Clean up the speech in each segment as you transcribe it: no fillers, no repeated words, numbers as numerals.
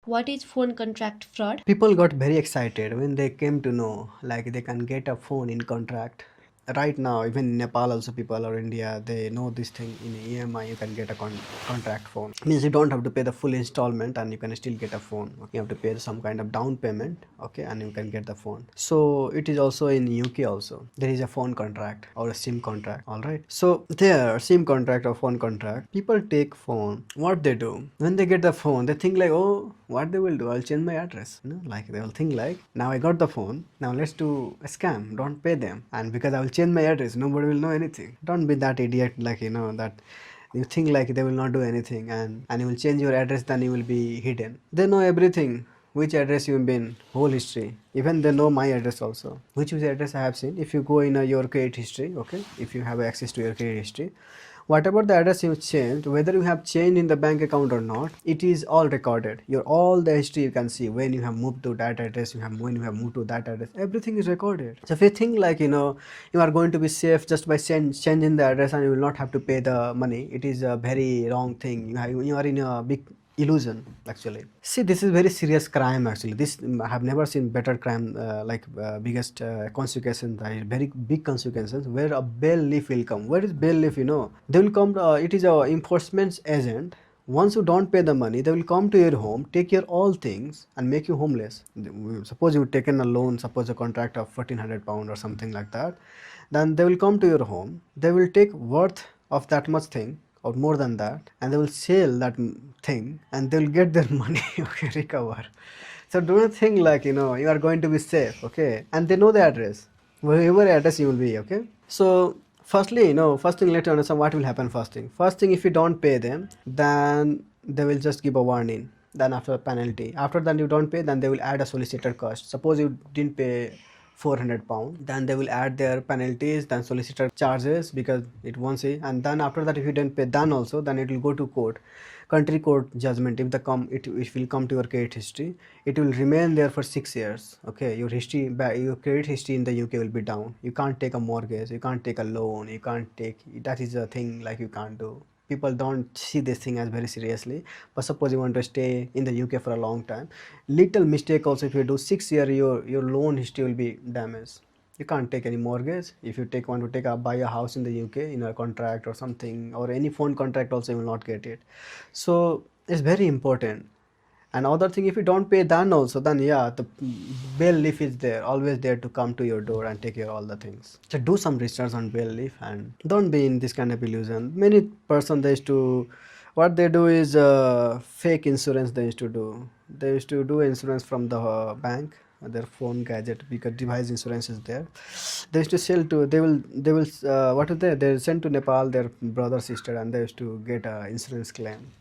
What is phone contract fraud? People got very excited when they came to know like they can get a phone in contract. Right now, even in Nepal also, people or India, they know this thing. In EMI you can get a contract phone. Means you don't have to pay the full installment and you can still get a phone. You have to pay some kind of down payment, okay, and you can get the phone. So it is also in UK also. There is a phone contract or a SIM contract. All right. So there, SIM contract or phone contract. People take phone. What they do when they get the phone, they think like, oh, what they will do? I'll change my address. Like they will think like, now I got the phone. Now let's do a scam. Don't pay them, and because I will change my address, nobody will know anything. Don't be that idiot. Like that you think like they will not do anything, and you will change your address, then you will be hidden. They know everything, which address you've been, whole history. Even they know my address also, which is the address I have seen. If you go in your credit history, okay, if you have access to your credit history, whatever the address you changed, whether you have changed in the bank account or not, it is all recorded. Your all the history you can see, when you have moved to that address, when you have moved to that address, everything is recorded. So if you think like you are going to be safe just by changing the address and you will not have to pay the money, it is a very wrong thing. You are in a big illusion actually. See, this is very serious crime actually. This I have never seen better crime, biggest consequences, very big consequences, where a bail leaf will come. Where is bail leaf? They will come. It is a enforcement agent. Once you don't pay the money, they will come to your home, take your all things, and make you homeless. Suppose you've taken a loan, suppose a contract of £1,400 or something like that, then they will come to your home. They will take worth of that much thing or more than that, and they will sell that thing, and they will get their money. Okay, recover. So do not think like you are going to be safe, okay, and they know the address, wherever address you will be, okay. So firstly, first thing, let you understand what will happen. First thing, if you don't pay them, then they will just give a warning. Then after a penalty, after that you don't pay, then they will add a solicitor cost. Suppose you didn't pay £400, then they will add their penalties, then solicitor charges, because it won't say. And then after that, if you didn't pay, then it will go to court, country court judgment. If it will come to your credit history, it will remain there for 6 years. Okay, your your credit history in the UK will be down. You can't take a mortgage, you can't take a loan, you can't take, that is a thing like you can't do. People don't see this thing as very seriously. But suppose you want to stay in the UK for a long time, little mistake also, if you do 6 year, your loan history will be damaged. You can't take any mortgage. If you want to buy a house in the UK in a contract or something, or any phone contract also, you will not get it. So it's very important. And other thing, if you don't pay, then also, then yeah, the bail leaf is there, always there to come to your door and take care all the things. So do some research on bail leaf and don't be in this kind of illusion. Many person, they used to, what they do is fake insurance. They used to do insurance from the bank, their phone gadget, because device insurance is there. They used to sell to, they will what is there, they send to Nepal their brother sister, and they used to get a insurance claim.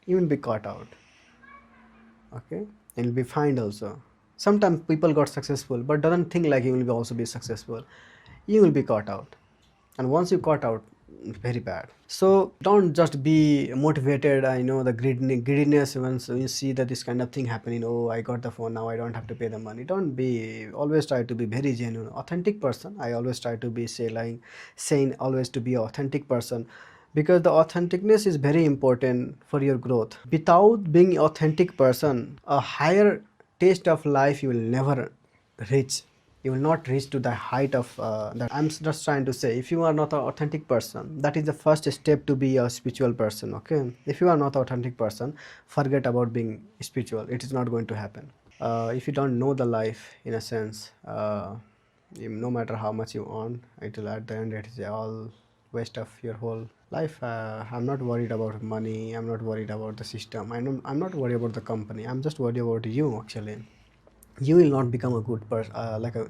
You will be caught out, okay, and you'll be fined also. Sometimes people got successful, but doesn't think like you will be also be successful. You will be caught out, and once you caught out, very bad. So don't just be motivated. I know the greediness, once you see that this kind of thing happening, oh, I got the phone, now I don't have to pay the money. Don't be, always try to be very genuine, authentic person. I always try to be saying always to be authentic person, because the authenticness is very important for your growth. Without being authentic person, a higher taste of life you will never reach. You will not reach to the height of that. I'm just trying to say, if you are not an authentic person, that is the first step to be a spiritual person, okay. If you are not an authentic person, forget about being spiritual. It is not going to happen. If you don't know the life, in a sense, no matter how much you earn, it will, at the end, it is all waste of your whole life. I'm not worried about money, I'm not worried about the system, I'm not worried about the company. I'm just worried about you actually. You will not become a good person,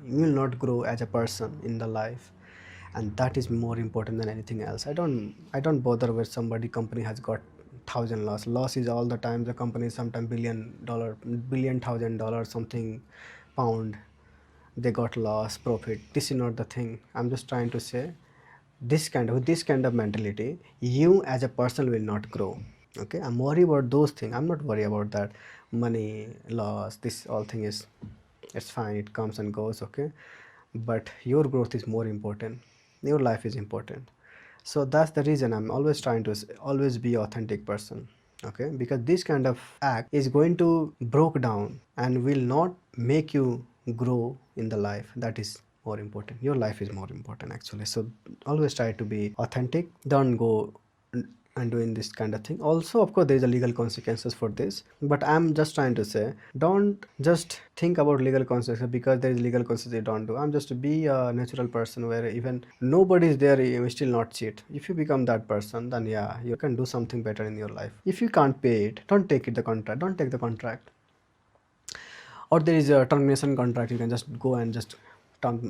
you will not grow as a person in the life, and that is more important than anything else. I don't bother with somebody company has got thousand loss is all the time. The company is sometimes billion $1,000 something pound, they got loss profit. This is not the thing. I'm just trying to say, this kind of mentality, you as a person will not grow. Okay, I'm worried about those things. I'm not worried about that money loss. This all thing is, it's fine, it comes and goes, okay, but your growth is more important. Your life is important. So that's the reason I'm always trying to always be authentic person. okay, because this kind of act is going to break down and will not make you grow in the life. That is more important. Your life is more important actually. So always try to be authentic. Don't go and doing this kind of thing. Also, of course, there is a legal consequences for this, but I'm just trying to say, don't just think about legal consequences because there is legal consequences. You don't do. I'm just to be a natural person where even nobody is there, you will still not cheat. If you become that person, then yeah, you can do something better in your life. If you can't pay it, don't take it the contract. Don't take the contract. Or there is a termination contract, you can just go and just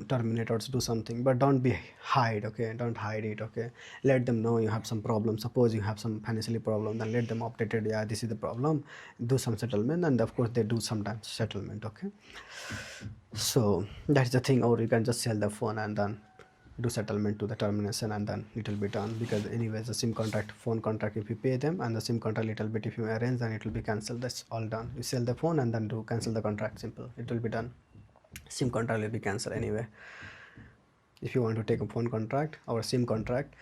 terminate or do something, but don't be hide. Okay, don't hide it. Okay, let them know you have some problem. Suppose you have some financially problem, then let them updated, yeah, this is the problem, do some settlement, and of course they do sometimes settlement. Okay, so that's the thing. Or you can just sell the phone and then do settlement to the termination, and then it will be done. Because anyways, the sim contract, phone contract, if you pay them, and the sim contract little bit if you arrange, then it will be cancelled. That's all done. You sell the phone and then do cancel the contract. Simple, it will be done. Sim contract will be cancelled anyway. If you want to take a phone contract or a sim contract,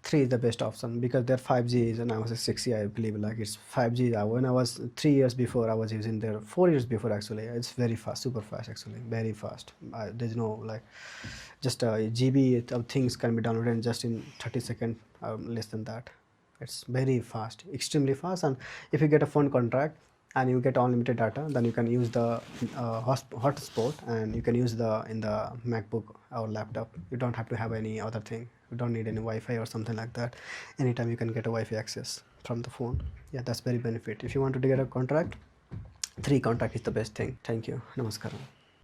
3 is the best option, because their 5G is, and I was a 6G, I believe, like it's 5G. When I was 3 years before, I was using their 4 years before actually. It's very fast, super fast actually, very fast. There's no like just a GB of things can be downloaded just in 30 seconds, less than that. It's very fast, extremely fast. And if you get a phone contract and you get unlimited data, then you can use the hotspot, and you can use the in the MacBook or laptop. You don't have to have any other thing. You don't need any Wi-Fi or something like that. Anytime you can get a Wi-Fi access from the phone. Yeah, that's very benefit. If you want to get a contract, 3 contract is the best thing. Thank you. Namaskaram.